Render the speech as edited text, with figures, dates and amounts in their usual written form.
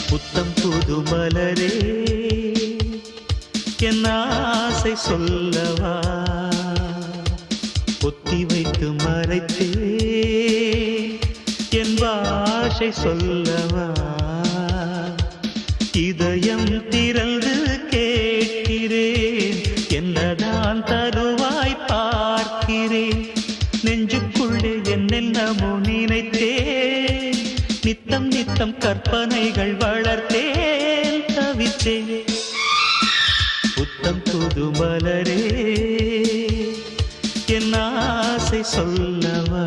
புத்தம் புது மலரே என் ஆசை சொல்லவா பொத்தி வைத்து மறைத்தே என் பாஷை சொல்லவா இதயம் திறந்து கேட்கிறேன் என்னதான் தருவாய் பார்க்கிறேன் நெஞ்சுக்குள்ளே என்னென்னமோ நினைத்தேன் நித்தம் நித்தம் கற்பனைகள் வளர்த்தேன் தவித்தேன் புத்தம் புது மலரே என் ஆசை சொல்லவா